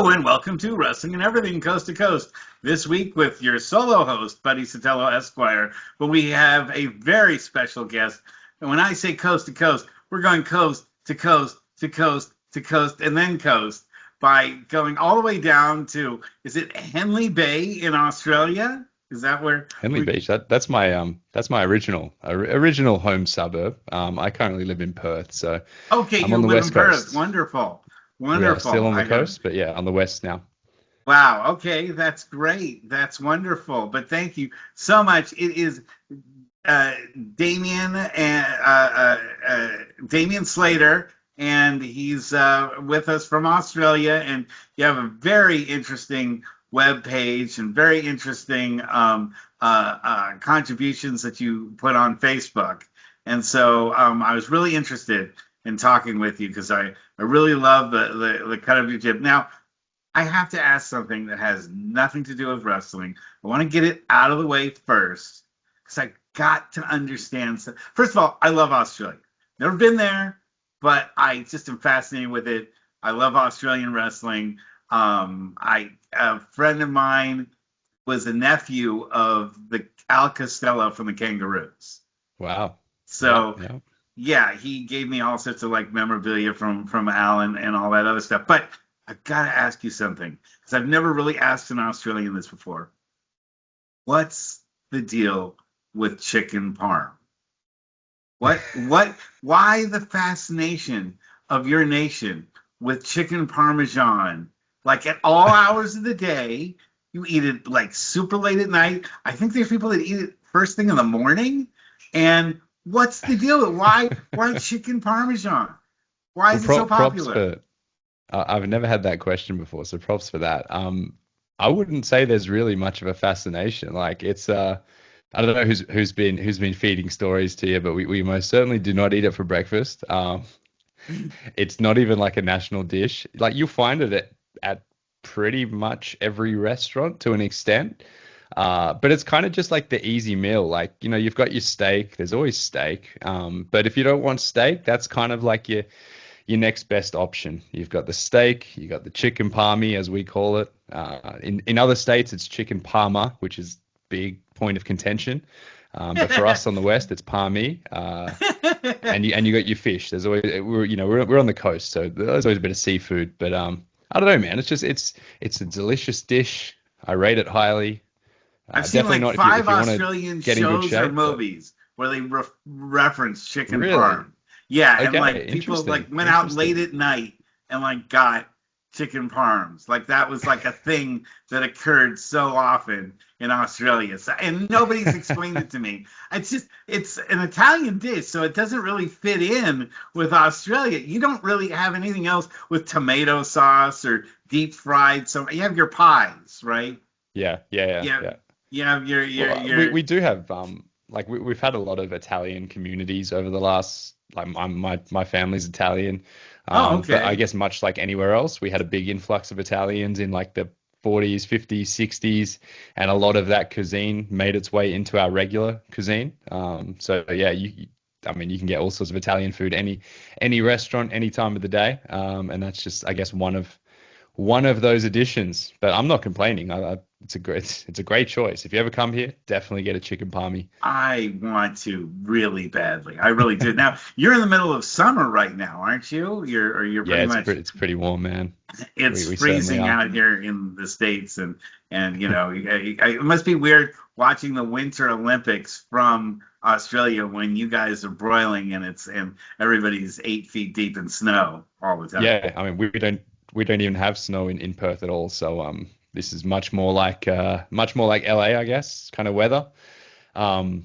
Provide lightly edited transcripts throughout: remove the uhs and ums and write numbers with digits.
Hello and welcome to Wrestling and Everything Coast to Coast. This week with your solo host, Buddy Sotelo Esquire. But we have a very special guest. And when I say coast to coast, we're going coast to coast to coast to coast and then coast by going all the way down to, is it Henley Bay in Australia? Is that where? Henley Beach. That's my original home suburb. I currently live in Perth, so Okay, I'm you on the live in West Perth. Coast. Wonderful. We are Wonderful. still on the coast, but yeah, on the west now. Wow. Okay, that's great. That's wonderful. But thank you so much. It is Damian and Damian Slater, and he's with us from Australia. And you have a very interesting web page and very interesting contributions that you put on Facebook. And so I was really interested in talking with you because I really love the cut of your jib. Now, I have to ask something that has nothing to do with wrestling. I want to get it out of the way first because I got to understand. First of all, I love Australia. Never been there, but I just am fascinated with it. I love Australian wrestling. A friend of mine was a nephew of the Al Costello from the Kangaroos. Wow. So Yeah. yeah, he gave me all sorts of like memorabilia from Al and all that other stuff. But I've got to ask you something because I've never really asked an Australian this before. What's the deal with chicken parm? Why the fascination of your nation with chicken parmesan? Like at all hours of the day, you eat it like super late at night. I think there's people that eat it first thing in the morning. And what's the deal? Why chicken parmesan? Why Well, is it so props popular? for. I've never had that question before, so props for that. I wouldn't say there's really much of a fascination. Like it's I don't know who's been feeding stories to you, but we most certainly do not eat it for breakfast. It's not even like a national dish. Like you'll find it at pretty much every restaurant to an extent. But it's kind of just like the easy meal. Like, you've got your steak. There's always steak. But if you don't want steak, that's kind of like your next best option. You've got the steak, you got the chicken palmy, as we call it. In other states, it's chicken parma, which is big point of contention. But for us on the west, it's palmy. And you got your fish. There's always we're on the coast, so there's always a bit of seafood. But I don't know, man. It's a delicious dish. I rate it highly. I've seen Definitely like not if five you want to Australian get in good shows or shape. But movies where they reference chicken really, parm. Yeah, and okay, like people interesting, like went out late interesting. at night and like got chicken parms. Like that was like a thing that occurred so often in Australia. So, and nobody's explained it to me. It's an Italian dish, so it doesn't really fit in with Australia. You don't really have anything else with tomato sauce or deep fried. So you have your pies, right? Yeah, yeah, yeah, Yeah, yeah. you have Well, we your. we do have like we've had a lot of Italian communities over the last like my family's Italian, Oh, but I okay. guess much like anywhere else, we had a big influx of Italians in like the 40s, 50s, 60s, and a lot of that cuisine made its way into our regular cuisine. So yeah, I mean, you can get all sorts of Italian food any restaurant, any time of the day, and that's just I guess one of those additions. But I'm not complaining. It's a great choice. If you ever come here, definitely get a chicken palmy. I want to really badly. I really do. Now, you're in the middle of summer right now, aren't you? You're Yeah, pretty it's much pretty it's pretty warm, man. it's We certainly freezing are. out here in the States and it must be weird watching the Winter Olympics from Australia when you guys are broiling and everybody's 8 feet deep in snow all the time. Yeah, I mean we don't even have snow in Perth at all. So this is much more like LA, I guess, kind of weather. Um,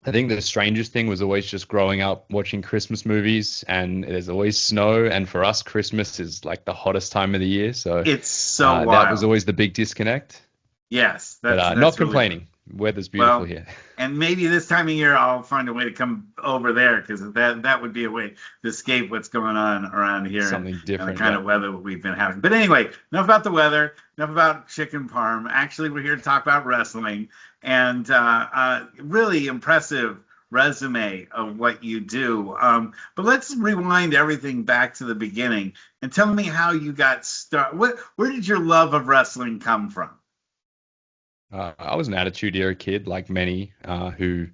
I think the strangest thing was always just growing up watching Christmas movies, and there's always snow. And for us, Christmas is like the hottest time of the year. So It's so that was wild. always the big disconnect. Yes, But that's not really wild. complaining. Weather's beautiful Well, here. and maybe this time of year I'll find a way to come over there because that would be a way to escape what's going on around here Something and the different, kind yeah. of weather we've been having. But anyway, enough about the weather, enough about chicken parm. Actually, we're here to talk about wrestling and really impressive resume of what you do. But let's rewind everything back to the beginning and tell me how you got started. Where did your love of wrestling come from? I was an attitude era kid, like many who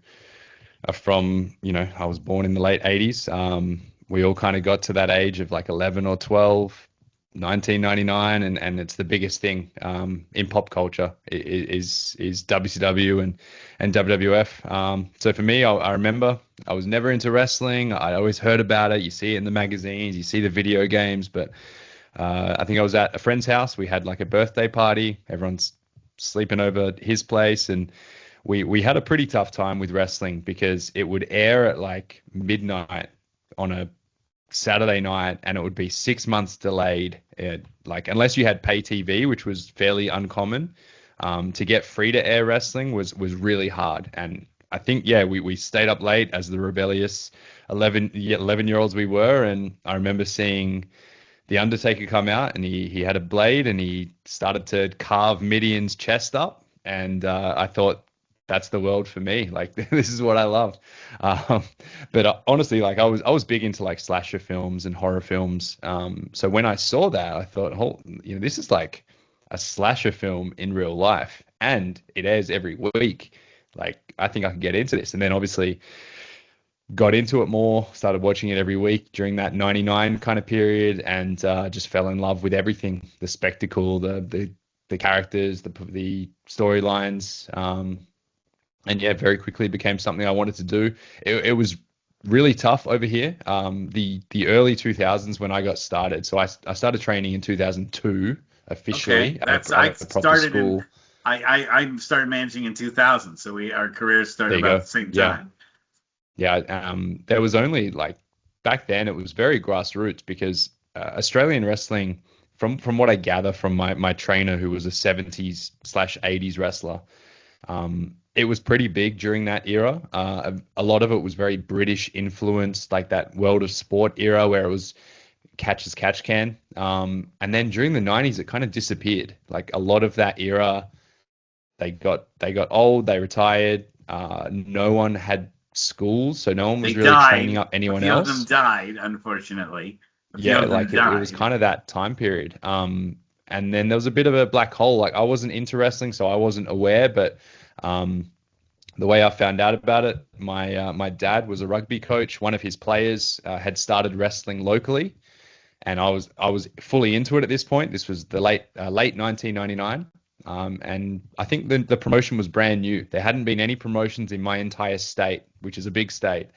are from, I was born in the late 80s. We all kind of got to that age of like 11 or 12, 1999, and it's the biggest thing in pop culture is WCW and WWF. So for me, I remember I was never into wrestling. I always heard about it. You see it in the magazines, you see the video games, but I think I was at a friend's house. We had like a birthday party. Everyone's sleeping over his place, and we had a pretty tough time with wrestling because it would air at like midnight on a Saturday night, and it would be 6 months delayed. Like unless you had pay TV, which was fairly uncommon, to get free to air wrestling was really hard. And I think we stayed up late as the rebellious 11 year olds we were, and I remember seeing the Undertaker come out, and he had a blade, and he started to carve Mideon's chest up, and I thought, that's the world for me. Like this is what I loved. But honestly, like I was big into like slasher films and horror films. So when I saw that, I thought, oh, this is like a slasher film in real life, and it airs every week. Like I think I could get into this. And then obviously got into it more, started watching it every week during that 99 kind of period, and just fell in love with everything, the spectacle, the characters, the storylines. And yeah, very quickly became something I wanted to do. It was really tough over here. The early 2000s when I got started. So I started training in 2002 Okay, officially that's at I a proper started in school. I started managing in 2000, so our careers There started you about go. the same Yeah. time. Yeah. There was only like back then it was very grassroots because Australian wrestling, from what I gather from my trainer who was a 70s slash 80s wrestler, it was pretty big during that era. A lot of it was very British influenced, like that World of Sport era where it was catch as catch can. And then during the 90s, it kind of disappeared. Like a lot of that era, they got old, they retired. No one had schools, so no one They was really training died. up A anyone few of them else. died, unfortunately. A few Yeah, of them like it was died. kind of that time period. And then there was a bit of a black hole. Like I wasn't into wrestling, so I wasn't aware, but um, the way I found out about it, my dad was a rugby coach. One of his players had started wrestling locally, and I was fully into it at this point. This was the late 1999, and I think the promotion was brand new. There hadn't been any promotions in my entire state, which is a big state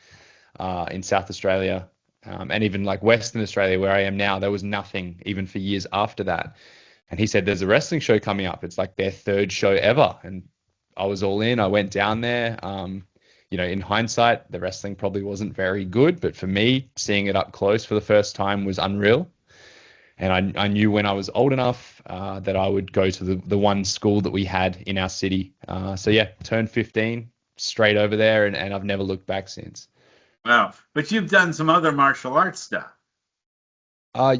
in South Australia, and even like Western Australia, where I am now. There was nothing even for years after that. And he said, "There's a wrestling show coming up. It's like their third show ever." And I was all in. I went down there. In hindsight, the wrestling probably wasn't very good, but for me, seeing it up close for the first time was unreal. And I knew when I was old enough that I would go to the one school that we had in our city. So yeah, turned 15, straight over there, and I've never looked back since. Wow. But you've done some other martial arts stuff.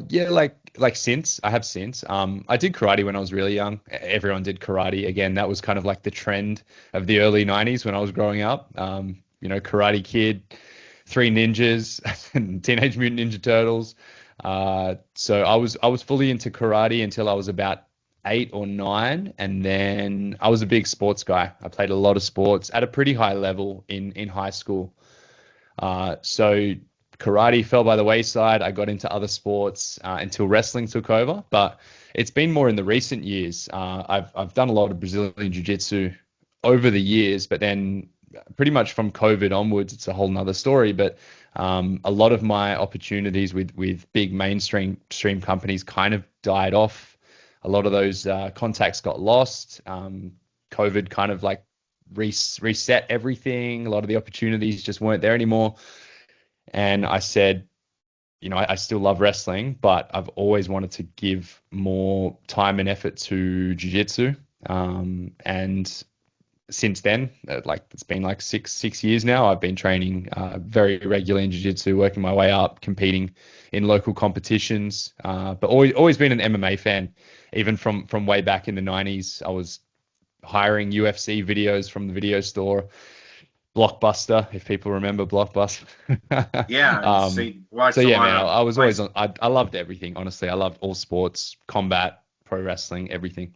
Yeah, like since I have since. I did karate when I was really young. Everyone did karate. Again, that was kind of like the trend of the early 90s when I was growing up. Karate Kid, Three Ninjas, and Teenage Mutant Ninja Turtles. So I was fully into karate until I was about 8 or 9, and then I was a big sports guy. I played a lot of sports at a pretty high level in high school. So karate fell by the wayside. I got into other sports until wrestling took over, but it's been more in the recent years. I've done a lot of Brazilian jiu-jitsu over the years, but then pretty much from COVID onwards, it's a whole nother story. But a lot of my opportunities with big mainstream companies kind of died off. A lot of those contacts got lost. COVID kind of like reset everything. A lot of the opportunities just weren't there anymore. And I said, I still love wrestling, but I've always wanted to give more time and effort to jiu-jitsu. And since then, like it's been like six years now, I've been training very regularly in jiu-jitsu, working my way up, competing in local competitions, but always been an MMA fan. Even from way back in the 90s, I was hiring UFC videos from the video store, Blockbuster, if people remember Blockbuster. Yeah, I um, see. so Watched a yeah, lot man, of I was always watched. on. I loved everything. Honestly, I loved all sports, combat, pro wrestling, everything.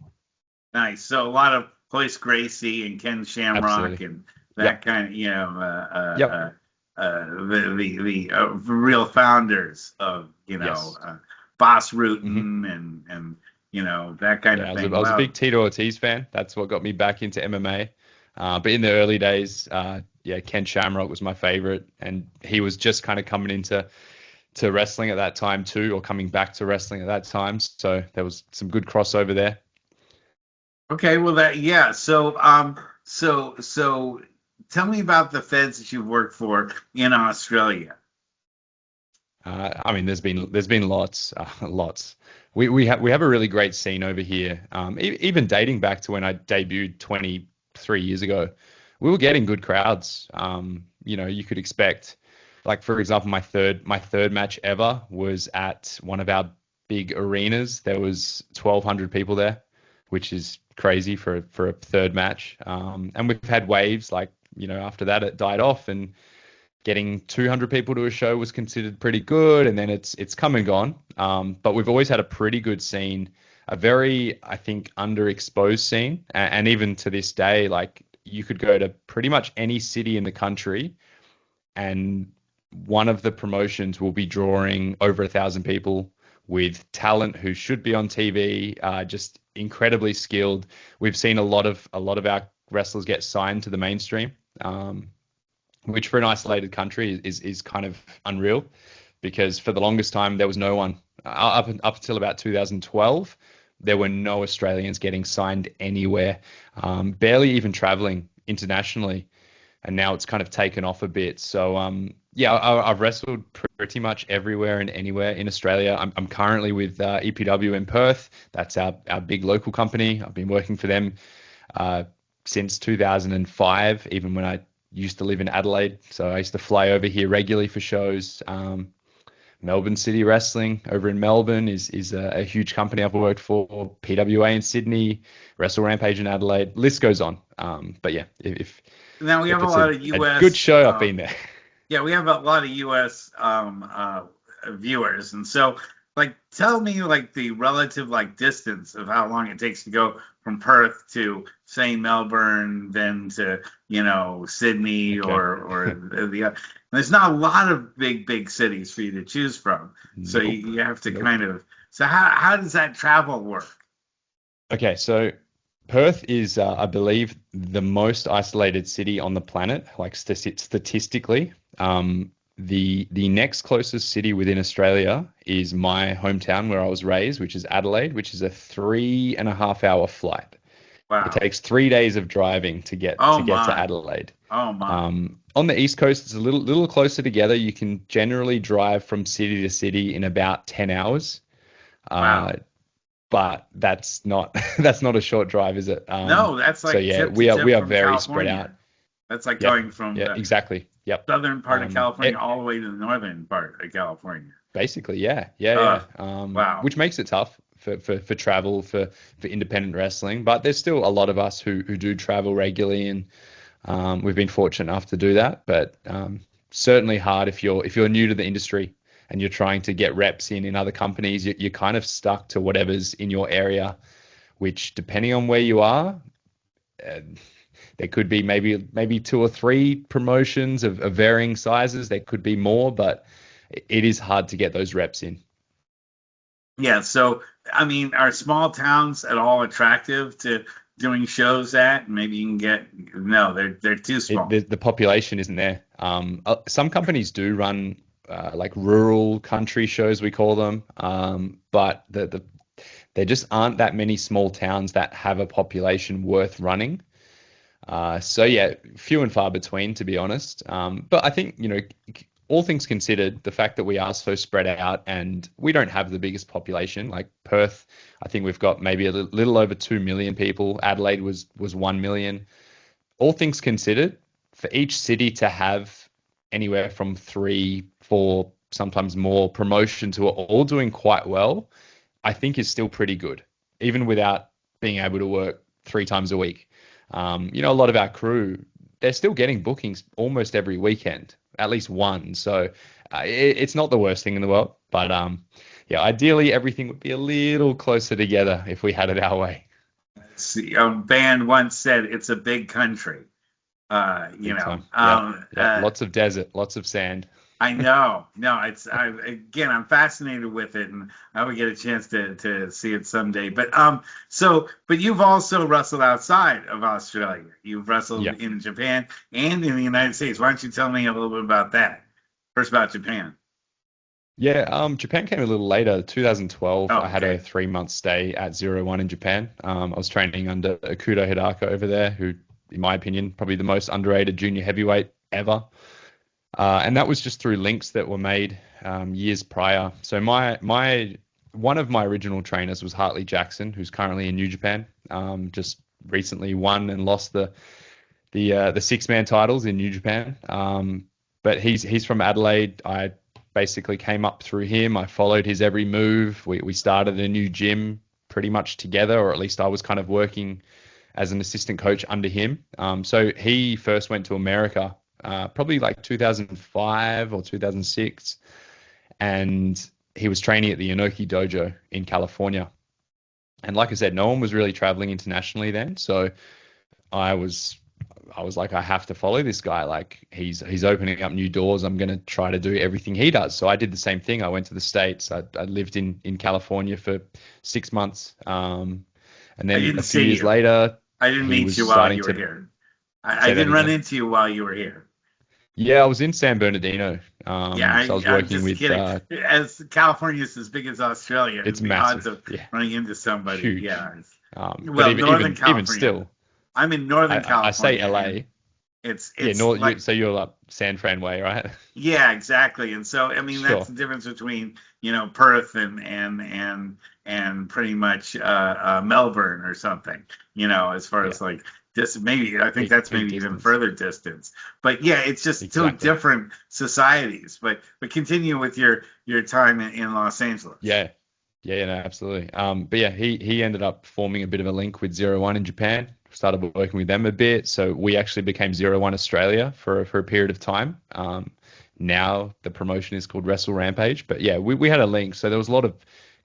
Nice. So a lot of Hoist Gracie and Ken Shamrock Absolutely. and that Yep. kind of, Yep. the real founders of, Yes. Boss Hmm. Rutan and that kind Yeah, of I thing. was a Well, big Tito Ortiz fan. That's what got me back into MMA. But in the early days, yeah, Ken Shamrock was my favorite, and he was just kind of coming into to wrestling at that time too, or coming back to wrestling at that time. So there was some good crossover there. okay, well that yeah. So tell me about the feds that you've worked for in Australia. I mean, there's been lots, lots. We have a really great scene over here. Even dating back to when I debuted 23 years ago, we were getting good crowds. You could expect, like for example, my third match ever was at one of our big arenas. There was 1,200 people there, which is crazy for a third match. And we've had waves like after that it died off and getting 200 people to a show was considered pretty good, and then it's come and gone. But we've always had a pretty good scene, a very, I think, underexposed scene, and even to this day, like you could go to pretty much any city in the country, and one of the promotions will be drawing over 1,000 people with talent who should be on TV, just incredibly skilled. We've seen a lot of our wrestlers get signed to the mainstream. Which for an isolated country is kind of unreal because for the longest time there was no one up until about 2012 there were no Australians getting signed anywhere, barely even traveling internationally, and now it's kind of taken off a bit. So yeah, I've wrestled pretty much everywhere and anywhere in Australia. I'm currently with EPW in Perth. That's our big local company. I've been working for them uh, since 2005, even when I used to live in Adelaide. So I used to fly over here regularly for shows. Melbourne City Wrestling over in Melbourne is a huge company I've worked for. PWA in Sydney, Wrestle Rampage in Adelaide. List goes on. But yeah, Now we have if a it's lot of a good U.S. show, I've been there. Yeah, we have a lot of U.S. Viewers, and so like, tell me like the relative like distance of how long it takes to go from Perth to say Melbourne, then to Sydney Okay. or the. There's not a lot of big cities for you to choose from, so Nope. you have to Nope. kind of. So how does that travel work? Okay, so Perth is, I believe, the most isolated city on the planet, like statistically. The next closest city within Australia is my hometown where I was raised, which is Adelaide, which is a 3.5 hour flight. It Wow. takes 3 days of driving to get Oh to get to my. Adelaide. Oh my. On the East Coast, it's a little closer together. You can generally drive from city to city in about 10 hours. Uh, Wow. but that's not that's not a short drive, is it? No, that's So like yeah, tip to we tip are from very spread California. out. That's like Yeah, going from yeah, the exactly. Yep. southern part of California It all the way to the northern part of California. basically, yeah, yeah, Uh, yeah. wow. Which makes it tough for travel for independent wrestling, but there's still a lot of us who do travel regularly, and we've been fortunate enough to do that. But certainly hard if you're new to the industry and you're trying to get reps in other companies. You're kind of stuck to whatever's in your area, which depending on where you are, uh, there could be maybe two or three promotions of varying sizes. There could be more, but it is hard to get those reps in. Yeah, so I mean, are small towns at all attractive to doing shows at? Maybe you can get no, they're too small. The population isn't there. Some companies do run like rural country shows, we call them, but there just aren't that many small towns that have a population worth running. So yeah, few and far between, to be honest. But I think, all things considered, the fact that we are so spread out and we don't have the biggest population, like Perth, I think we've got maybe a little over 2 million people. Adelaide was 1 million. All things considered, for each city to have anywhere from three, four, sometimes more promotions who are all doing quite well, I think is still pretty good, even without being able to work 3 times a week. A lot of our crew, they're still getting bookings almost every weekend, at least one. So it's not the worst thing in the world, but yeah, ideally everything would be a little closer together if we had it our way. A band once said it's a big country. Big time. Yep. Yep. Lots of desert, lots of sand. I know. No, again, I'm fascinated with it, and I would get a chance to see it someday. But you've also wrestled outside of Australia. You've wrestled Yeah. in Japan and in the United States. Why don't you tell me a little bit about that? First about Japan. Yeah, Japan came a little later, 2012. Oh, I had a okay. 3 month stay at 01 in Japan. I was training under Akudo Hidaka over there, who, in my opinion, probably the most underrated junior heavyweight ever. And that was just through links that were made years prior. So my one of my original trainers was Hartley Jackson, who's currently in New Japan. Just recently won and lost the 6-man titles in New Japan. But he's from Adelaide. I basically came up through him. I followed his every move. We started a new gym pretty much together, or at least I was kind of working as an assistant coach under him. So he first went to America, probably like 2005 or 2006, and he was training at the Inoki Dojo in California. And like I said, no one was really traveling internationally then, so I was I was like, I have to follow this guy. Like he's opening up new doors. I'm going to try to do everything he does. So I did the same thing. I went to the States. I lived in California for 6 months. And I then didn't a few see years you. later, I didn't he meet was you while starting you were to here. I say that didn't run again. into you while you were here. Yeah, I was in San Bernardino. Yeah, So I was I'm working just with, kidding. As California is as big as Australia, it's the odds massive. of Yeah, running into somebody, huge. yeah. But Well, even Northern even California. still, I'm in Northern I say California, and LA. Yeah, it's like so you're like San Fran way, right? yeah, exactly. And so I mean that's Sure. the difference between Perth and pretty much Melbourne or something. As far Yeah, as like this, maybe I think that's big maybe even distance. further distance. But yeah, it's just two Exactly. different societies. But continue with your time in Los Angeles. Yeah. Yeah, no, absolutely. But yeah, he ended up forming a bit of a link with 01 in Japan. Started working with them a bit, so we actually became 01 Australia for a period of time. Now the promotion is called Wrestle Rampage, but yeah, we had a link, so there was a lot of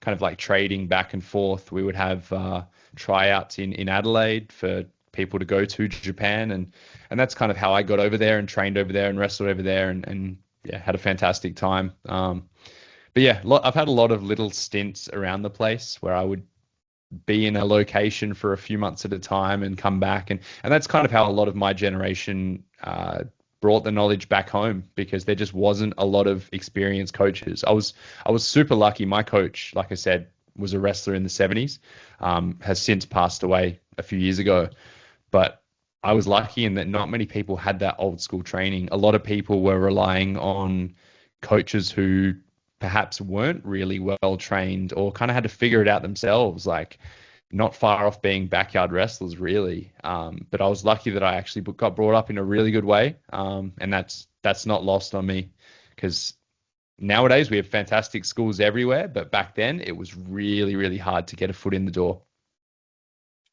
kind of like trading back and forth. We would have tryouts in Adelaide for people to go to Japan, and that's kind of how I got over there and trained over there and wrestled over there, and yeah, had a fantastic time. But yeah, I've had a lot of little stints around the place where I would be in a location for a few months at a time and come back, and that's kind of how a lot of my generation brought the knowledge back home, because there just wasn't a lot of experienced coaches. I was super lucky. My coach, like I said, was a wrestler in the 70s, has since passed away a few years ago, but I was lucky in that not many people had that old school training. A lot of people were relying on coaches who perhaps weren't really well trained or kind of had to figure it out themselves, like not far off being backyard wrestlers really. But I was lucky that I actually got brought up in a really good way. And that's not lost on me, because nowadays we have fantastic schools everywhere, but back then it was really, really hard to get a foot in the door.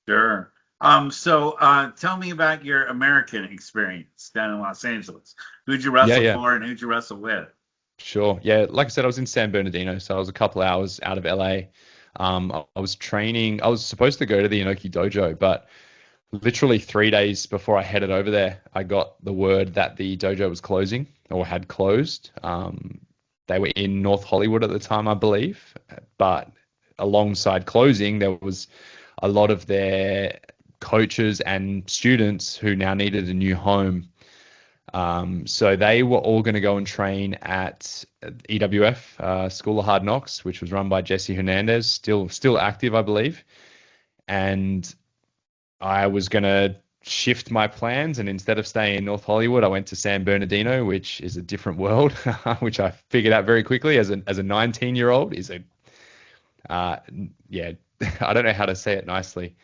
Sure. So tell me about your American experience down in Los Angeles. Who'd you Yeah, wrestle yeah. for and who'd you wrestle with? Sure. Yeah, like I said, I was in San Bernardino, so I was a couple hours out of LA. I was training. I was supposed to go to the Inoki Dojo, but literally 3 days before I headed over there, I got the word that the dojo was closing or had closed. They were in North Hollywood at the time, I believe, but alongside closing, there was a lot of their coaches and students who now needed a new home. So they were all going to go and train at EWF, School of Hard Knocks, which was run by Jesse Hernandez, still active, I believe. And I was going to shift my plans, and instead of staying in North Hollywood, I went to San Bernardino, which is a different world, which I figured out very quickly as a 19-year-old is a uh, yeah, I don't know how to say it nicely.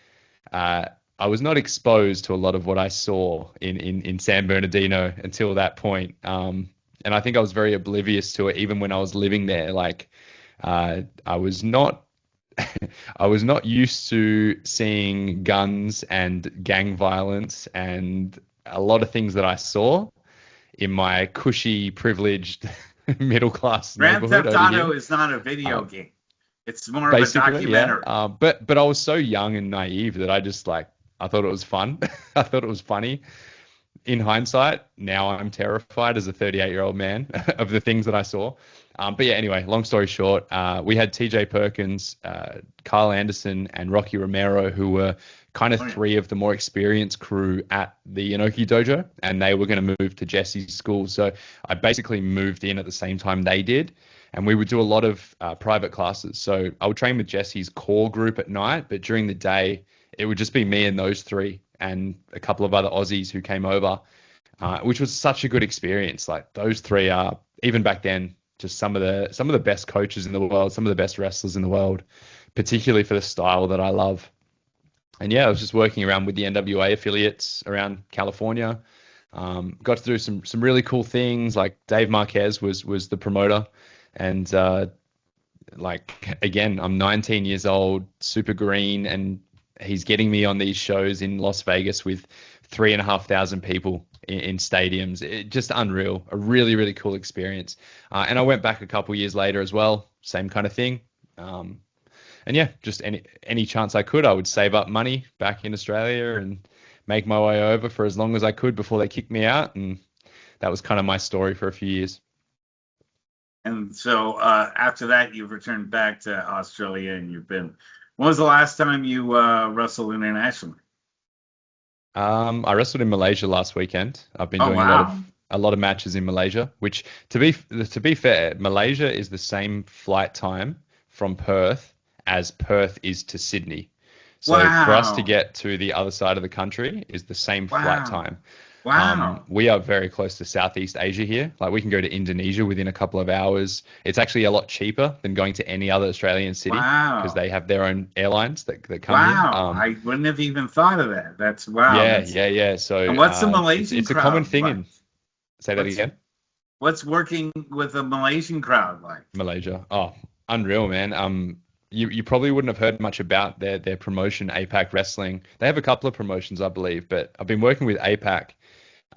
Uh, I was not exposed to a lot of what I saw in San Bernardino until that point. And I think I was very oblivious to it even when I was living there. Like, I was not I was not used to seeing guns and gang violence and a lot of things that I saw in my cushy, privileged middle class Grand neighborhood Theft over Auto here. is not a video Um, game. It's more of a Basically, yeah. documentary. But I was so young and naive that I just like I thought it was fun. I thought it was funny. In hindsight, now I'm terrified as a 38-year-old man of the things that I saw. But yeah, anyway, long story short, we had TJ Perkins, Carl Anderson, and Rocky Romero, who were kind of Oh, yeah. three of the more experienced crew at the Inoki Dojo, and they were going to move to Jesse's school. So I basically moved in at the same time they did, and we would do a lot of private classes. So I would train with Jesse's core group at night, but during the day, it would just be me and those three and a couple of other Aussies who came over, which was such a good experience. Like those three are, even back then, just some of the best coaches in the world, some of the best wrestlers in the world, particularly for the style that I love. And yeah, I was just working around with the NWA affiliates around California. Got to do some really cool things. Like Dave Marquez was the promoter, and like again, I'm 19 years old, super green, and he's getting me on these shows in Las Vegas with 3,500 people in stadiums. Just unreal, a really really cool experience. And I went back a couple years later as well, same kind of thing. And yeah, just any chance I could, I would save up money back in Australia and make my way over for as long as I could before they kicked me out. And that was kind of my story for a few years. And so after that, you've returned back to Australia, and you've been. When was the last time you wrestled internationally? I wrestled in Malaysia last weekend. I've been Oh doing wow, a lot of matches in Malaysia, which to be fair, Malaysia is the same flight time from Perth as Perth is to Sydney. So for us to wow, get to the other side of the country is the same flight wow, time. wow, We are very close to Southeast Asia here. Like we can go to Indonesia within a couple of hours. It's actually a lot cheaper than going to any other Australian city because wow, they have their own airlines that come here. wow! I wouldn't have even thought of that. That's wow. Yeah, That's yeah, yeah. So and what's the it's Malaysian it's a common crowd thing like? in, say that What's again, what's working with the Malaysian crowd like? Malaysia. Oh, unreal, man. You probably wouldn't have heard much about their promotion, APAC Wrestling. They have a couple of promotions, I believe, but I've been working with APAC.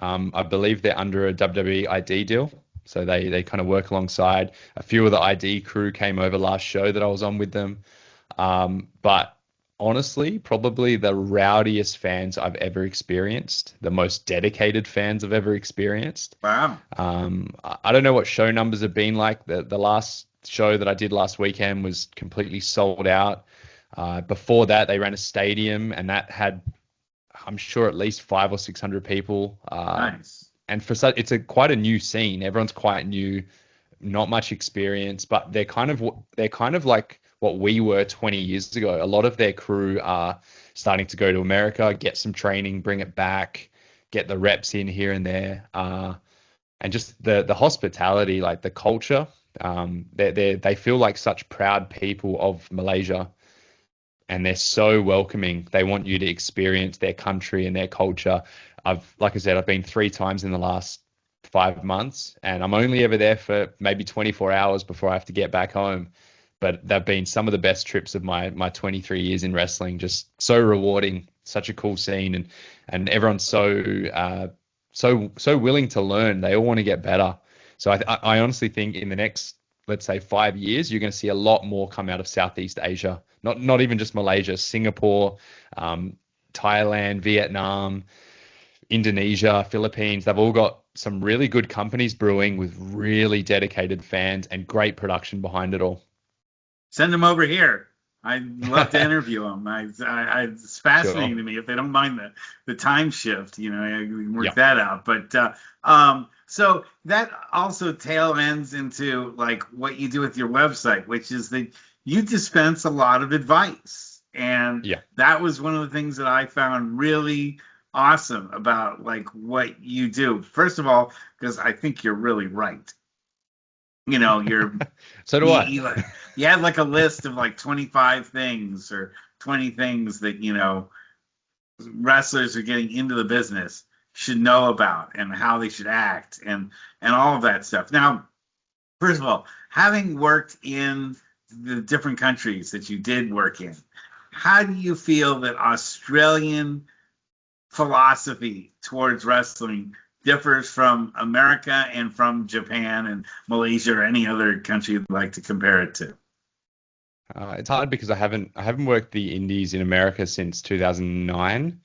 I believe they're under a WWE ID deal, so they kind of work alongside. A few of the ID crew came over last show that I was on with them. But honestly, probably the rowdiest fans I've ever experienced, the most dedicated fans I've ever experienced. Wow, I don't know what show numbers have been like. The last show that I did last weekend was completely sold out. Before that, they ran a stadium and that had, I'm sure, at least 500 or 600 people. nice. And for such, it's quite a new scene. Everyone's quite new, not much experience, but they're kind of like what we were 20 years ago. A lot of their crew are starting to go to America, get some training, bring it back, get the reps in here and there, and just the hospitality, like the culture. They feel like such proud people of Malaysia, and they're so welcoming. They want you to experience their country and their culture. Like I said, I've been 3 times in the last 5 months, and I'm only ever there for maybe 24 hours before I have to get back home. But they've been some of the best trips of my 23 years in wrestling. Just so rewarding, such a cool scene, and everyone's so willing to learn. They all want to get better. So I honestly think in the next, let's say, 5 years, you're going to see a lot more come out of Southeast Asia. Not even just Malaysia, Singapore, Thailand, Vietnam, Indonesia, Philippines. They've all got some really good companies brewing with really dedicated fans and great production behind it all. Send them over here. I'd love to interview them. It's fascinating Sure. to me if they don't mind the time shift. You know, we can work Yeah. that out. But so that also tail ends into like what you do with your website, which is that you dispense a lot of advice, and Yeah. that was one of the things that I found really awesome about like what you do. First of all, because I think you're really right. You know, So do you, I. you you had like a list of like 25 things or 20 things that wrestlers are getting into the business should know about and how they should act and all of that stuff. Now, first of all, having worked in the different countries that you did work in, how do you feel that Australian philosophy towards wrestling differs from America and from Japan and Malaysia or any other country you'd like to compare it to? It's hard because I haven't worked the indies in America since 2009.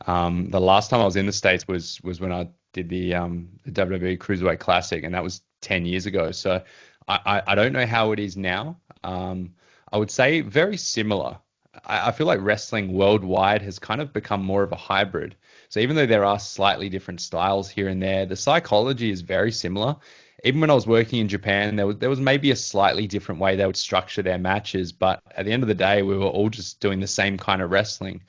The last time I was in the States was when I did the WWE Cruiserweight Classic, and that was 10 years ago. So I don't know how it is now. I would say very similar. I feel like wrestling worldwide has kind of become more of a hybrid. So even though there are slightly different styles here and there, the psychology is very similar. Even when I was working in Japan, there was maybe a slightly different way they would structure their matches, but at the end of the day, we were all just doing the same kind of wrestling.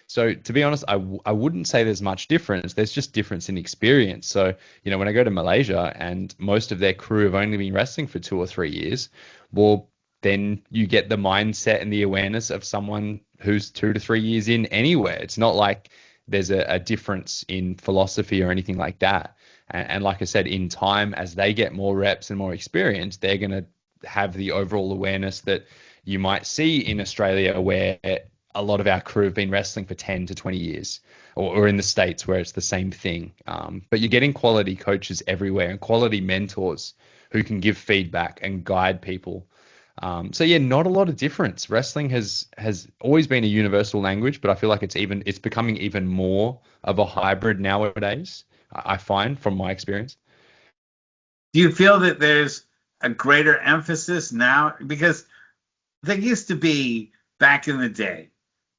So to be honest, I wouldn't say there's much difference. There's just difference in experience. So, when I go to Malaysia and most of their crew have only been wrestling for 2 or 3 years, well, then you get the mindset and the awareness of someone who's 2 to 3 years in anywhere. It's not like there's a difference in philosophy or anything like that. And like I said, in time, as they get more reps and more experience, they're going to have the overall awareness that you might see in Australia, where a lot of our crew have been wrestling for 10 to 20 years, or in the States where it's the same thing. But you're getting quality coaches everywhere and quality mentors who can give feedback and guide people. So yeah, not a lot of difference. Wrestling has always been a universal language, but I feel like it's becoming even more of a hybrid nowadays. I find from my experience. Do you feel that there's a greater emphasis now? Because there used to be back in the day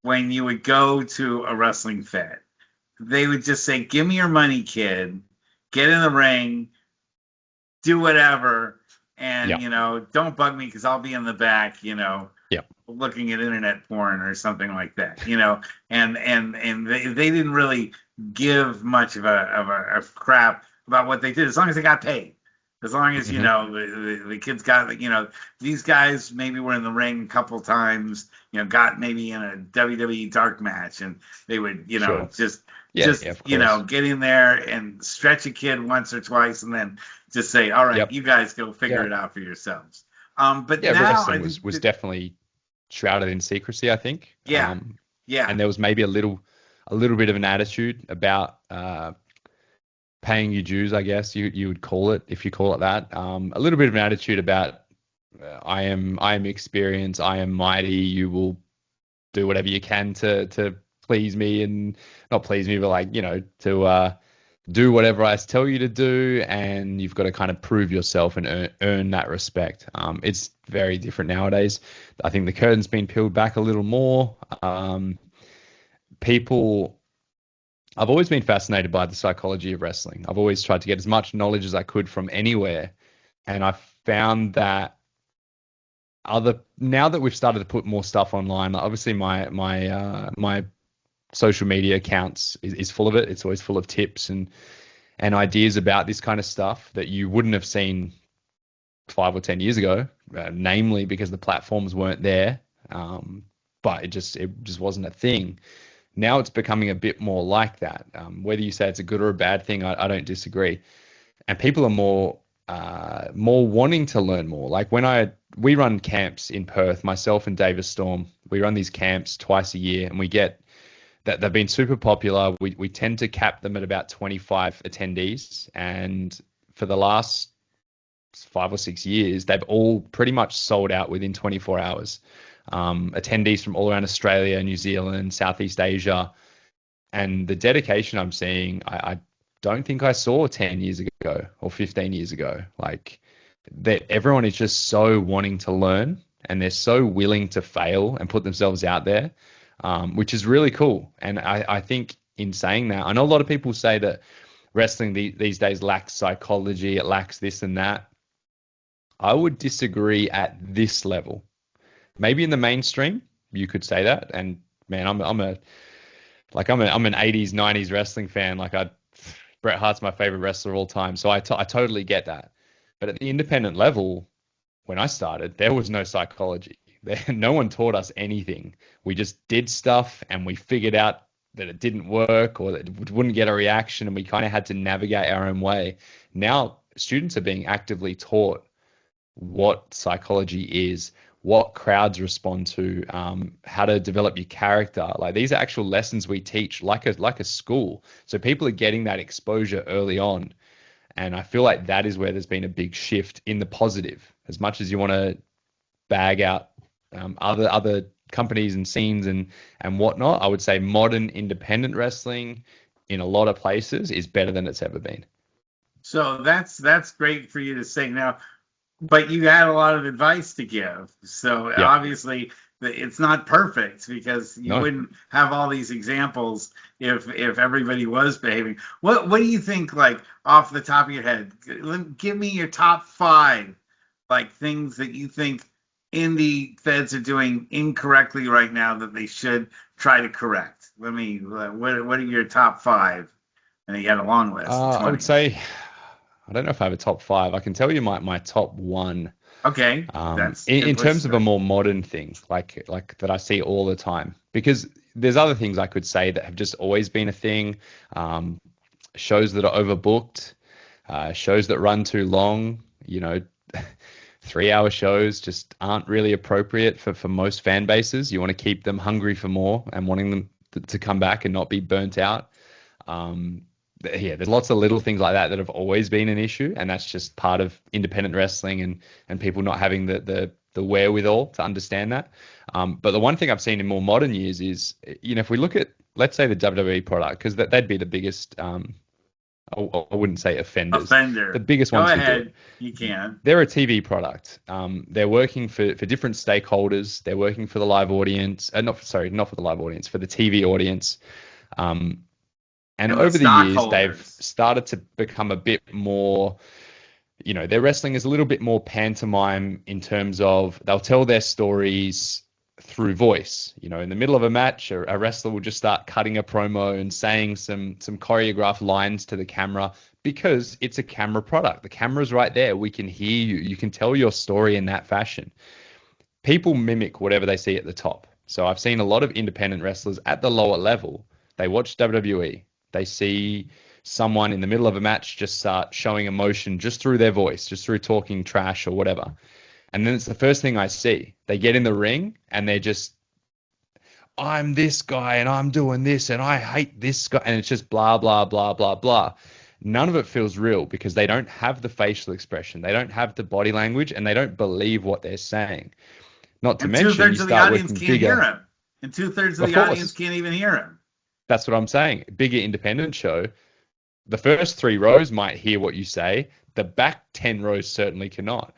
when you would go to a wrestling fed, they would just say, "Give me your money, kid. Get in the ring, do whatever, and Yeah, don't bug me because I'll be in the back, yeah, looking at internet porn or something like that." And they didn't really give much of crap about what they did as long as they got paid. As long as hmm the kids got, these guys maybe were in the ring a couple times, got maybe in a WWE dark match, and they would sure, just yeah, yeah, of course, get in there and stretch a kid once or twice, and then just say, all right, yep, you guys go figure yeah, it out for yourselves. But yeah. now Wrestling I was think was that, definitely shrouded in secrecy, I think. yeah, yeah. And there was maybe a little bit of an attitude about paying your dues, I guess you would call it, if you call it that. A little bit of an attitude about I am experienced, I am mighty. You will do whatever you can to please me, and not please me, but like to do whatever I tell you to do, and you've got to kind of prove yourself and earn that respect. It's very different nowadays. I think the curtain's been peeled back a little more. People I've always been fascinated by the psychology of wrestling. I've always tried to get as much knowledge as I could from anywhere, and I found that other now that we've started to put more stuff online, like obviously my social media accounts is full of it. It's always full of tips and ideas about this kind of stuff that you wouldn't have seen 5 or 10 years ago, namely because the platforms weren't there, but it just wasn't a thing. Now it's becoming a bit more like that. Whether you say it's a good or a bad thing, I don't disagree. And people are more wanting to learn more. Like we run camps in Perth, myself and Davis Storm. We run these camps twice a year, and we get that they've been super popular. We tend to cap them at about 25 attendees, and for the last 5 or 6 years, they've all pretty much sold out within 24 hours. Attendees from all around Australia, New Zealand, Southeast Asia, and the dedication I'm seeing, I don't think I saw 10 years ago or 15 years ago. Like that, everyone is just so wanting to learn, and they're so willing to fail and put themselves out there, which is really cool. And I think in saying that, I know a lot of people say that wrestling these days lacks psychology, it lacks this and that. I would disagree at this level. Maybe in the mainstream, you could say that. And man, I'm an 80s, 90s wrestling fan. Bret Hart's my favorite wrestler of all time. So I totally get that. But at the independent level, when I started, there was no psychology. No one taught us anything. We just did stuff, and we figured out that it didn't work or that it wouldn't get a reaction, and we kind of had to navigate our own way. Now students are being actively taught what psychology is, what crowds respond to, how to develop your character. Like these are actual lessons we teach, like a school. So people are getting that exposure early on, and I feel like that is where there's been a big shift in the positive. As much as you want to bag out other companies and scenes and whatnot, I would say modern independent wrestling in a lot of places is better than it's ever been. So that's great for you to say. Now, but you had a lot of advice to give. So Yeah. obviously it's not perfect, because you No. wouldn't have all these examples if everybody was behaving. What do you think, like off the top of your head? Give me your top 5 like things that you think indie feds are doing incorrectly right now that they should try to correct. What are your top 5? And you had a long list of I would 20. say, I don't know if I have a top 5. I can tell you my top one. Okay, that's a In good place to terms of a start. more modern thing, like that I see all the time, because there's other things I could say that have just always been a thing. Shows that are overbooked, shows that run too long, 3-hour shows just aren't really appropriate for most fan bases. You want to keep them hungry for more and wanting them to come back and not be burnt out. Yeah, there's lots of little things like that that have always been an issue, and that's just part of independent wrestling and people not having the wherewithal to understand that. But the one thing I've seen in more modern years is, if we look at, let's say, the WWE product, because they'd be the biggest, I wouldn't say offenders, the Offender. biggest Go ones who do it. ahead. You can. They're a TV product. They're working for different stakeholders. They're working for the live audience. Not for the live audience, for the TV audience. And And the over the years, they've stockholders. started to become a bit more, their wrestling is a little bit more pantomime in terms of they'll tell their stories through voice. In the middle of a match, a wrestler will just start cutting a promo and saying some choreographed lines to the camera because it's a camera product. The camera's right there. We can hear you. You can tell your story in that fashion. People mimic whatever they see at the top. So I've seen a lot of independent wrestlers at the lower level. They watch WWE. They see someone in the middle of a match just start showing emotion just through their voice, just through talking trash or whatever. And then it's the first thing I see. They get in the ring and they're just, I'm this guy and I'm doing this and I hate this guy. And it's just blah, blah, blah, blah, blah. None of it feels real because they don't have the facial expression. They don't have the body language and they don't believe what they're saying. Not to And two mention, you thirds of the start audience working can't hear bigger. him. And 2/3 of Of the audience course, can't even hear him. that's what I'm saying. Bigger independent show. The first 3 rows might hear what you say. The back 10 rows certainly cannot.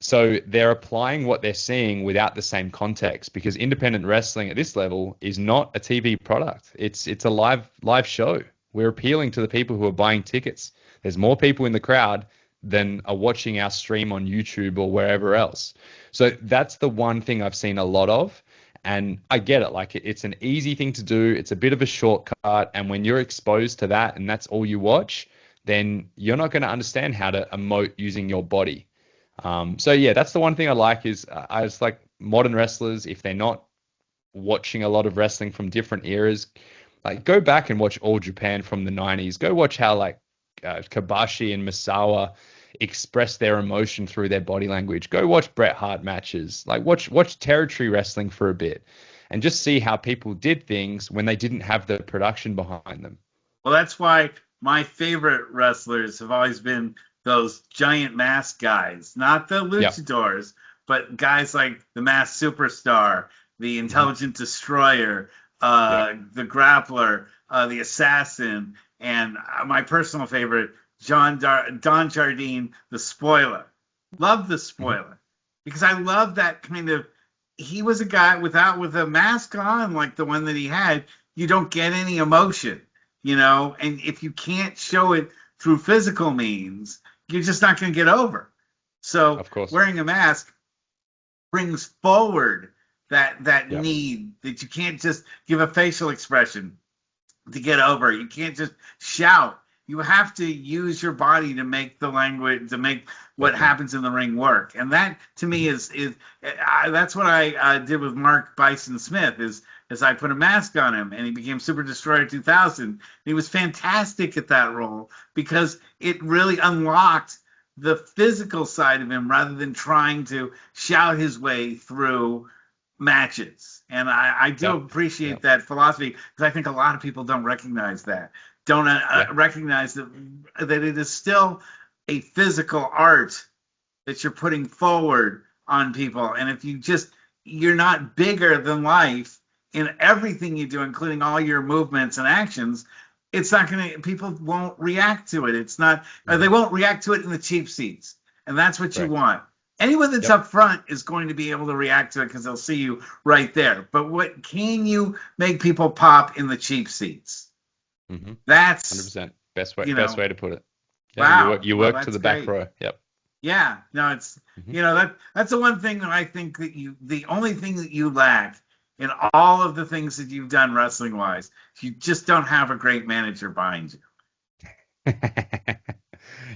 So they're applying what they're seeing without the same context, because independent wrestling at this level is not a TV product. It's a live show. We're appealing to the people who are buying tickets. There's more people in the crowd than are watching our stream on YouTube or wherever else. So that's the one thing I've seen a lot of. And I get it. Like it's an easy thing to do. It's a bit of a shortcut. And when you're exposed to that and that's all you watch, then you're not going to understand how to emote using your body. So yeah, that's the one thing I like is I just like modern wrestlers. If they're not watching a lot of wrestling from different eras, like go back and watch All Japan from the 90s. Go watch how like Kabashi and Misawa express their emotion through their body language. Go watch Bret Hart matches. Like watch territory wrestling for a bit and just see how people did things when they didn't have the production behind them. Well, that's why my favorite wrestlers have always been those giant mask guys, not the Yeah. luchadors, but guys like the Masked Superstar, the Mhm. Intelligent Destroyer, Yeah. the Grappler, the Assassin, and my personal favorite, Don Jardine, the Spoiler. Love the Mhm. Spoiler because I love that kind of. He was a guy with a mask on like the one that he had. You don't get any emotion, and if you can't show it through physical means, you're just not going to get over. So Of course. wearing a mask brings forward that Yeah. need that you can't just give a facial expression to get over. You can't just shout. You have to use your body to make the language, to make what Definitely. happens in the ring work. And that to me is that's what I did with Mark Bison Smith is I put a mask on him and he became Super Destroyer 2000. He was fantastic at that role because it really unlocked the physical side of him rather than trying to shout his way through matches. And I do Yep. appreciate Yep. that philosophy because I think a lot of people don't recognize that, don't Yeah. recognize that it is still a physical art that you're putting forward on people. And if you're not bigger than life in everything you do, including all your movements and actions, it's not going to, people won't react to it. It's not, or they Mhm. won't react to it in the cheap seats. And that's what you Correct. want. Anyone that's Yep. up front is going to be able to react to it because they'll see you right there. But what can you make people pop in the cheap seats? Mm-hmm. That's, 100%. you Best know, way to put it. Yeah, wow. you Well, work to that's the back great. row. Yep. Yeah, no, it's Hmm. that's the one thing that I think that the only thing that you lack in all of the things that you've done wrestling wise, you just don't have a great manager behind you.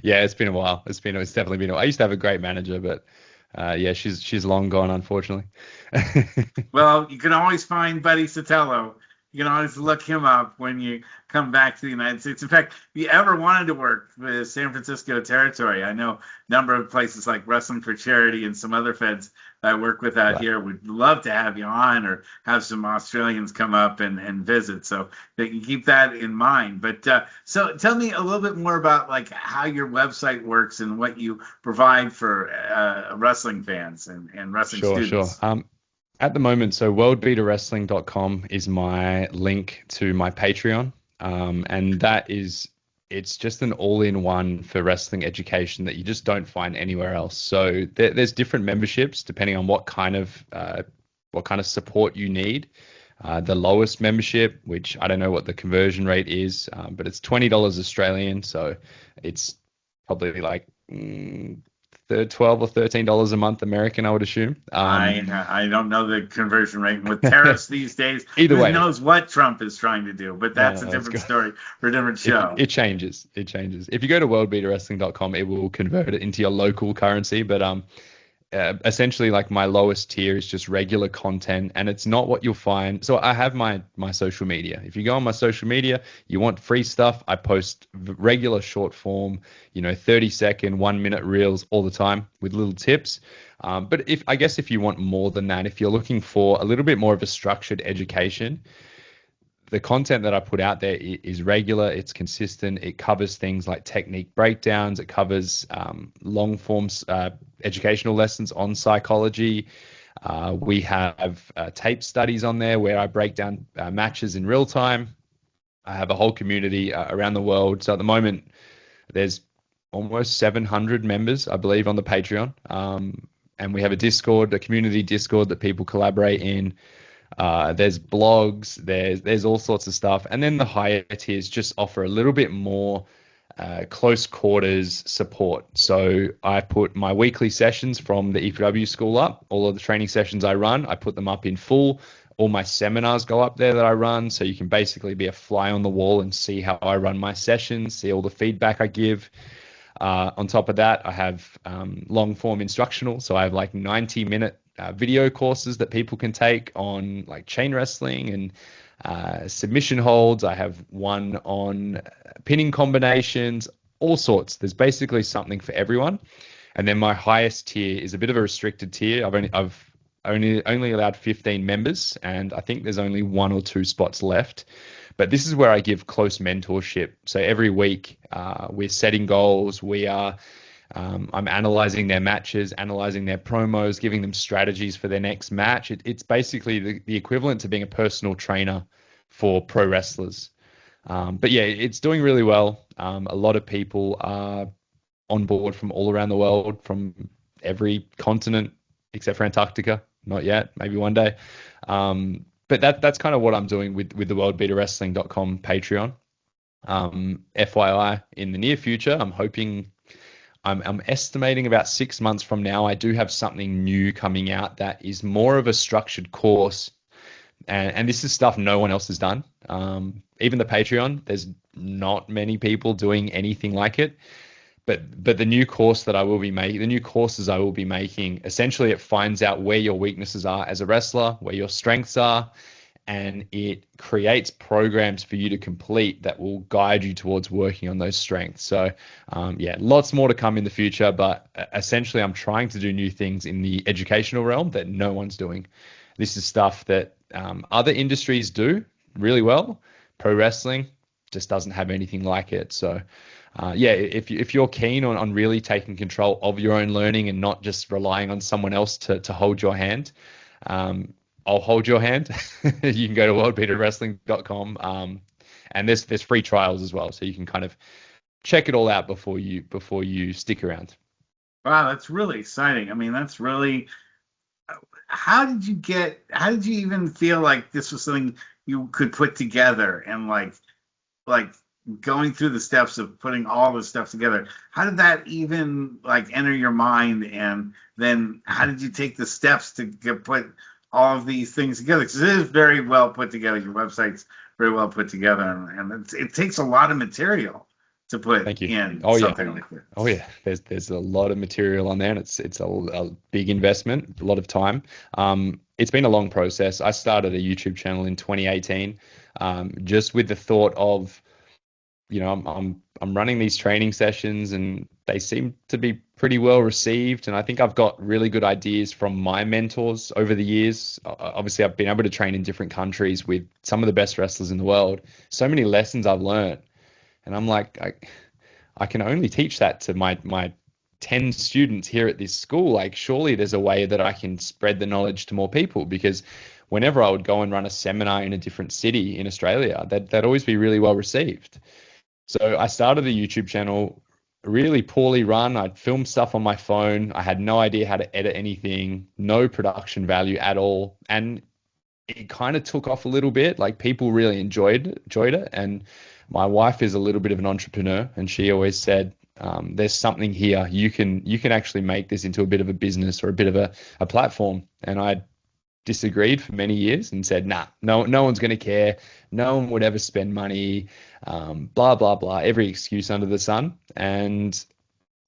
Yeah, it's been a while. It's definitely been a while. I used to have a great manager, but yeah, she's long gone, unfortunately. Well, you can always find Buddy Sotelo. You can always look him up when you come back to the United States. In fact, if you ever wanted to work the San Francisco territory, I know a number of places like Wrestling for Charity and some other feds that I work with out Right. here would love to have you on or have some Australians come up and visit. So they can keep that in mind. But so tell me a little bit more about like how your website works and what you provide for wrestling fans and wrestling Sure, sure. students. At the moment, so worldbeaterwrestling.com is my link to my Patreon. And it's just an all-in-one for wrestling education that you just don't find anywhere else. So there's different memberships depending on what kind of support you need. The lowest membership, which I don't know what the conversion rate is, but it's $20 Australian, so it's probably like 12 or $13 a month American, I would assume. I don't know the conversion rate with tariffs these days. Either Who way, knows what Trump is trying to do? But that's a that's different good. story for a different It show. it changes. It changes. If you go to worldbeaterwrestling.com, it will convert it into your local currency. But essentially, like my lowest tier is just regular content, and it's not what you'll find. So I have my social media. If you go on my social media, you want free stuff, I post regular short form, 30-second, 1 minute reels all the time with little tips. But if you want more than that, if you're looking for a little bit more of a structured education, the content that I put out there is regular, it's consistent, it covers things like technique breakdowns, it covers long forms educational lessons on psychology. We have tape studies on there where I break down matches in real time. I have a whole community around the world. So at the moment, there's almost 700 members, I believe, on the Patreon. And we have a community Discord that people collaborate in. There's blogs, there's all sorts of stuff, and then the higher tiers just offer a little bit more close quarters support. So I put my weekly sessions from the EPW school up. All of the training sessions I run, I put them up in full. All my seminars go up there that I run, so you can basically be a fly on the wall and see how I run my sessions, see all the feedback I give. On top of that, I have long form instructional. So I have like 90-minute video courses that people can take on like chain wrestling and submission holds. I have one on pinning combinations, all sorts. There's basically something for everyone. And then my highest tier is a bit of a restricted tier. I've only allowed 15 members, and I think there's only one or two spots left. But this is where I give close mentorship. So every week, we're setting goals. I'm analyzing their matches, analyzing their promos, giving them strategies for their next match. It's basically the equivalent to being a personal trainer for pro wrestlers. But yeah, it's doing really well. A lot of people are on board from all around the world, from every continent except for Antarctica. Not yet, maybe one day. But that's kind of what I'm doing with the worldbeaterwrestling.com Patreon. FYI, in the near future, I'm estimating about 6 months from now, I do have something new coming out that is more of a structured course. And this is stuff no one else has done. Even the Patreon, there's not many people doing anything like it. But the new course that I will be making, the new courses I will be making, essentially it finds out where your weaknesses are as a wrestler, where your strengths are, and it creates programs for you to complete that will guide you towards working on those strengths. So, yeah, lots more to come in the future, but essentially, I'm trying to do new things in the educational realm that no one's doing. This is stuff that other industries do really well. Pro wrestling just doesn't have anything like it. So, yeah, if you're keen on really taking control of your own learning and not just relying on someone else to hold your hand, I'll hold your hand. You can go to worldbeaterwrestling.com, and there's free trials as well, so you can kind of check it all out before you stick around. Wow, that's really exciting. I mean, that's really. How did you even feel like this was something you could put together and like going through the steps of putting all this stuff together? How did that even like enter your mind? And then how did you take the steps to put all of these things together? Because it is very well put together. Your website's very well put together, and it takes a lot of material to put Thank you. in Oh yeah. something like this. Oh yeah. There's a lot of material on there, and it's a big investment, a lot of time. It's been a long process. I started a YouTube channel in 2018, just with the thought of, I'm running these training sessions and they seem to be pretty well received. And I think I've got really good ideas from my mentors over the years. Obviously, I've been able to train in different countries with some of the best wrestlers in the world. So many lessons I've learned. And I'm like, I can only teach that to my 10 students here at this school. Like, surely there's a way that I can spread the knowledge to more people, because whenever I would go and run a seminar in a different city in Australia, that'd always be really well received. So I started a YouTube channel, really poorly run. I'd film stuff on my phone. I had no idea how to edit anything, no production value at all. And it kind of took off a little bit. Like, people really enjoyed it. And my wife is a little bit of an entrepreneur, and she always said, there's something here. You can actually make this into a bit of a business or a bit of a platform. And I disagreed for many years and said, nah, no one's going to care. No one would ever spend money, blah, blah, blah, every excuse under the sun. And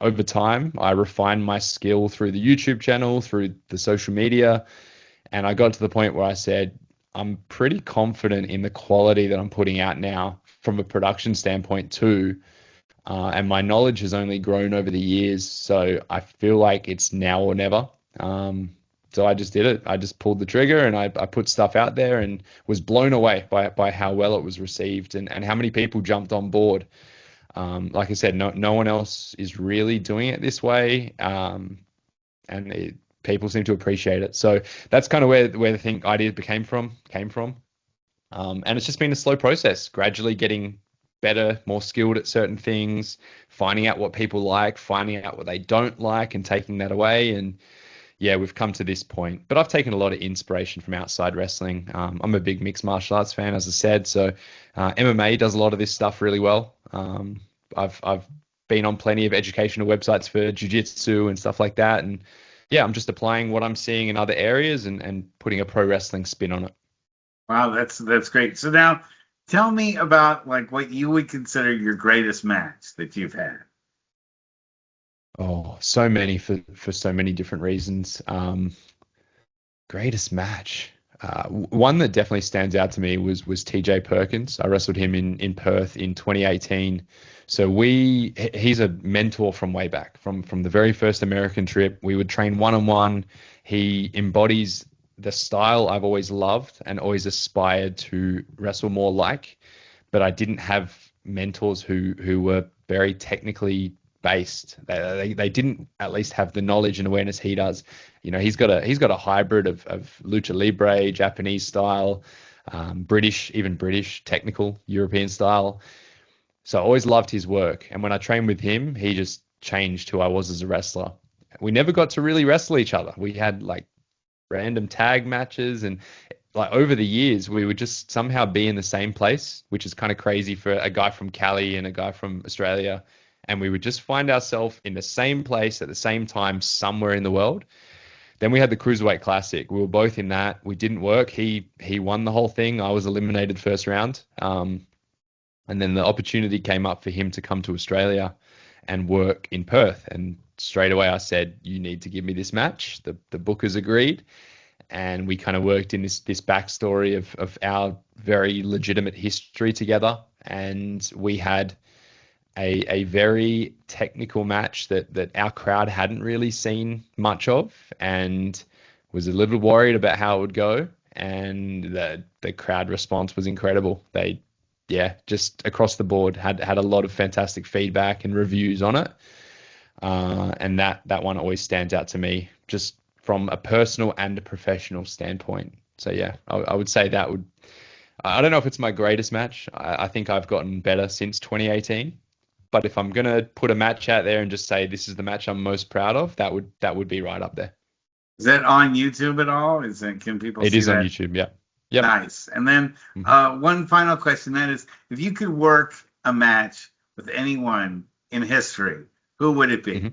over time, I refined my skill through the YouTube channel, through the social media. And I got to the point where I said, I'm pretty confident in the quality that I'm putting out now from a production standpoint too. And my knowledge has only grown over the years. So I feel like it's now or never. So I just did it. I just pulled the trigger and I put stuff out there, and was blown away by how well it was received, and how many people jumped on board. Like I said, no one else is really doing it this way. People seem to appreciate it. So that's kind of where the idea came from. And it's just been a slow process, gradually getting better, more skilled at certain things, finding out what people like, finding out what they don't like, and taking that away. And yeah, we've come to this point. But I've taken a lot of inspiration from outside wrestling. I'm a big mixed martial arts fan, as I said. So MMA does a lot of this stuff really well. I've been on plenty of educational websites for jiu-jitsu and stuff like that. And yeah, I'm just applying what I'm seeing in other areas and putting a pro wrestling spin on it. Wow, that's great. So now tell me about like what you would consider your greatest match that you've had. Oh, so many for so many different reasons. Greatest match. One that definitely stands out to me was TJ Perkins. I wrestled him in Perth in 2018. So he's a mentor from way back, from the very first American trip. We would train one-on-one. He embodies the style I've always loved and always aspired to wrestle more like, but I didn't have mentors who were very technically based. They didn't at least have the knowledge and awareness he does. He's got a hybrid of lucha libre, Japanese style, British technical European style. So I always loved his work. And when I trained with him, he just changed who I was as a wrestler. We never got to really wrestle each other. We had like random tag matches, and like over the years we would just somehow be in the same place, which is kind of crazy for a guy from Cali and a guy from Australia. And we would just find ourselves in the same place at the same time somewhere in the world. Then we had the Cruiserweight Classic. We were both in that. We didn't work. He won the whole thing. I was eliminated first round. And then the opportunity came up for him to come to Australia and work in Perth. And straight away I said, you need to give me this match. The bookers agreed. and we kind of worked in this backstory of our very legitimate history together, and we had a very technical match that our crowd hadn't really seen much of, and was a little worried about how it would go. And the crowd response was incredible. They, yeah, just across the board had a lot of fantastic feedback and reviews on it. And that one always stands out to me, just from a personal and a professional standpoint. So yeah, I would say that would. I don't know if it's my greatest match. I think I've gotten better since 2018. But if I'm gonna put a match out there and just say this is the match I'm most proud of, that would be right up there. Is that on YouTube at all? Can people It see is on that? YouTube. Yeah. Yep. Nice. And then one final question, that is, if you could work a match with anyone in history, who would it be? Mhm.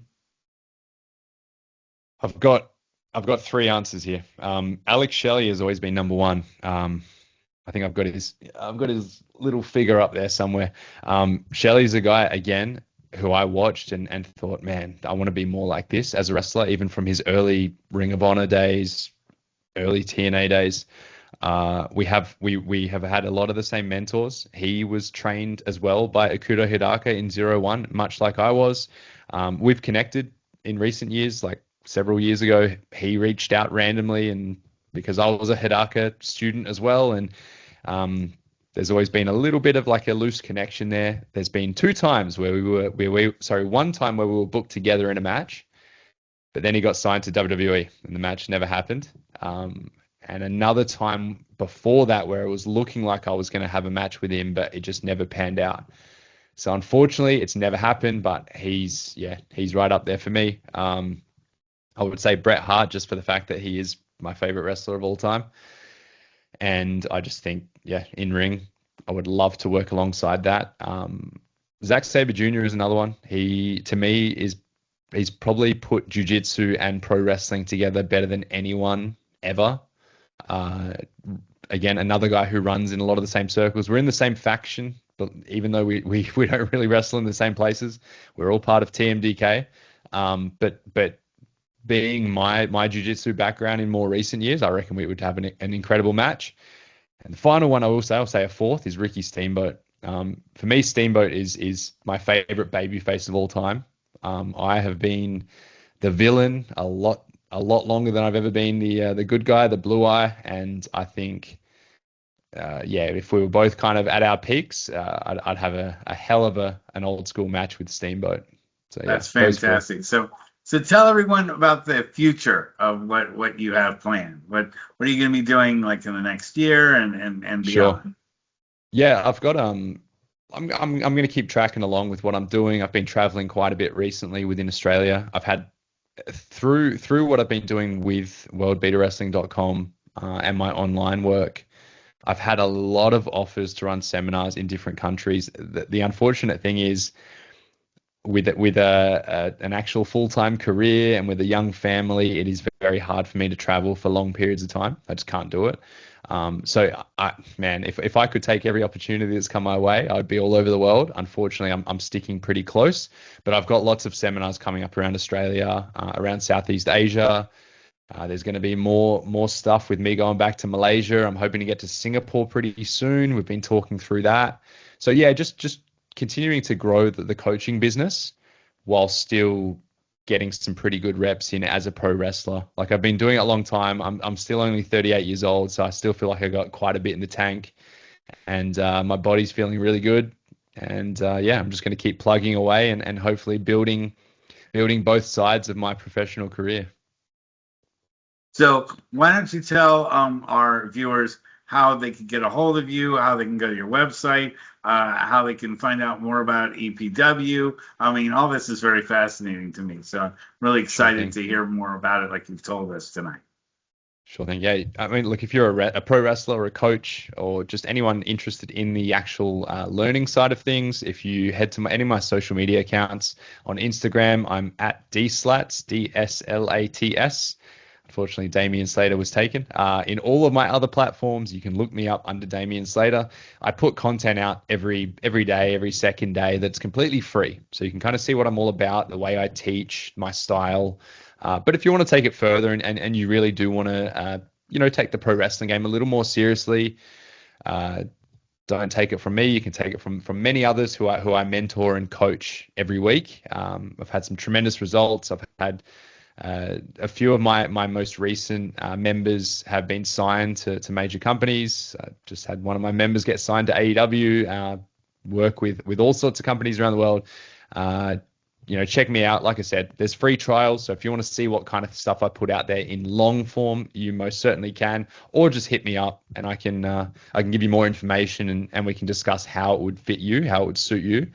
I've got three answers here. Alex Shelley has always been number one. I think I've got his little figure up there somewhere. Shelley's a guy again who I watched and thought, man, I want to be more like this as a wrestler, even from his early Ring of Honor days, early TNA days. We have had a lot of the same mentors. He was trained as well by Akuto Hidaka in 01, much like I was. We've connected in recent years, like several years ago. He reached out randomly, and because I was a Hidaka student as well, and there's always been a little bit of like a loose connection there. There's been one time where we were booked together in a match, but then he got signed to WWE and the match never happened. And another time before that where it was looking like I was going to have a match with him, but it just never panned out. So unfortunately, it's never happened, but he's right up there for me. I would say Bret Hart, just for the fact that he is my favorite wrestler of all time. And I just think, in ring, I would love to work alongside that. Zack Sabre Jr. is another one. He, to me, he's probably put jiu-jitsu and pro wrestling together better than anyone ever. Again, another guy who runs in a lot of the same circles. We're in the same faction, but even though we don't really wrestle in the same places, we're all part of TMDK. But being my jiu-jitsu background in more recent years, I reckon we would have an incredible match. And the final one I'll say a fourth, is Ricky Steamboat. For me, Steamboat is my favorite babyface of all time. I have been the villain a lot longer than I've ever been the good guy, the blue eye. And I think, if we were both kind of at our peaks, I'd have a hell of an old school match with Steamboat. So that's fantastic. So tell everyone about the future of what you have planned. What are you going to be doing like in the next year and beyond? Sure. Yeah, I've got I'm going to keep tracking along with what I'm doing. I've been traveling quite a bit recently within Australia. I've had through what I've been doing with worldbeaterwrestling.com and my online work, I've had a lot of offers to run seminars in different countries. The unfortunate thing is, with an actual full-time career and with a young family, it is very hard for me to travel for long periods of time. I just can't do it. If I could take every opportunity that's come my way, I'd be all over the world. Unfortunately, I'm sticking pretty close, but I've got lots of seminars coming up around Australia, around Southeast Asia. There's going to be more stuff with me going back to Malaysia. I'm hoping to get to Singapore pretty soon. We've been talking through that. So yeah, just continuing to grow the coaching business while still getting some pretty good reps in as a pro wrestler. Like, I've been doing it a long time. I'm still only 38 years old, so I still feel like I got quite a bit in the tank, and my body's feeling really good. And I'm just going to keep plugging away and hopefully building both sides of my professional career. So why don't you tell our viewers how they can get a hold of you, how they can go to your website, how they can find out more about EPW. I mean, all this is very fascinating to me. So I'm really excited to hear more about it, like you've told us tonight. Sure thing. Yeah. I mean, look, if you're a pro wrestler or a coach or just anyone interested in the actual learning side of things, if you head to any of my social media accounts on Instagram, I'm at DSlats, DSLATS. Unfortunately, Damian Slater was taken. In all of my other platforms, you can look me up under Damian Slater. I put content out every day, every second day that's completely free. So you can kind of see what I'm all about, the way I teach, my style. But if you want to take it further and you really do want to take the pro wrestling game a little more seriously. Don't take it from me. You can take it from many others who I mentor and coach every week. I've had some tremendous results. I've had a few of my most recent members have been signed to major companies. I just had one of my members get signed to AEW. Work with all sorts of companies around the world. Check me out. Like I said, there's free trials. So if you want to see what kind of stuff I put out there in long form, you most certainly can, or just hit me up and I can give you more information and we can discuss how it would fit you, how it would suit you.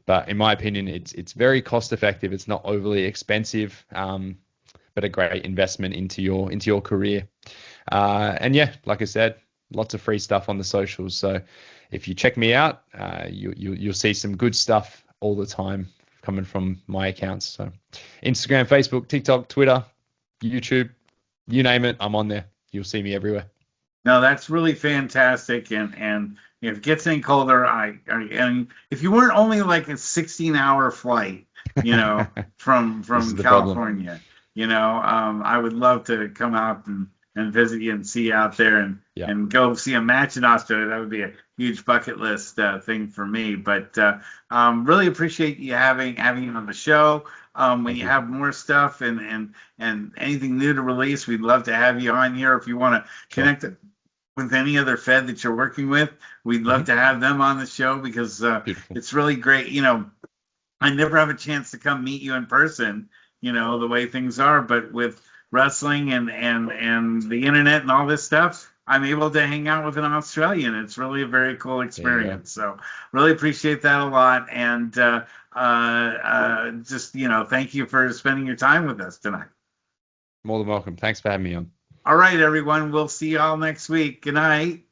But in my opinion, it's very cost effective. It's not overly expensive, but a great investment into your career. And yeah, like I said, lots of free stuff on the socials. So if you check me out, you'll see some good stuff all the time coming from my accounts. So Instagram, Facebook, TikTok, Twitter, YouTube, you name it, I'm on there. You'll see me everywhere. No, that's really fantastic. And if it gets any colder, and if you weren't only like a 16-hour flight, from California, I would love to come out and visit you and see you out there and go see a match in Australia. That would be a huge bucket list thing for me. But really appreciate you having you on the show. When you have more stuff and anything new to release, we'd love to have you on here. If you want to connect with any other Fed that you're working with, we'd love to have them on the show because it's really great. I never have a chance to come meet you in person, the way things are, but with wrestling and the internet and all this stuff, I'm able to hang out with an Australian. It's really a very cool experience. So really appreciate that a lot. And just, thank you for spending your time with us tonight. More than welcome. Thanks for having me on. All right, everyone. We'll see you all next week. Good night.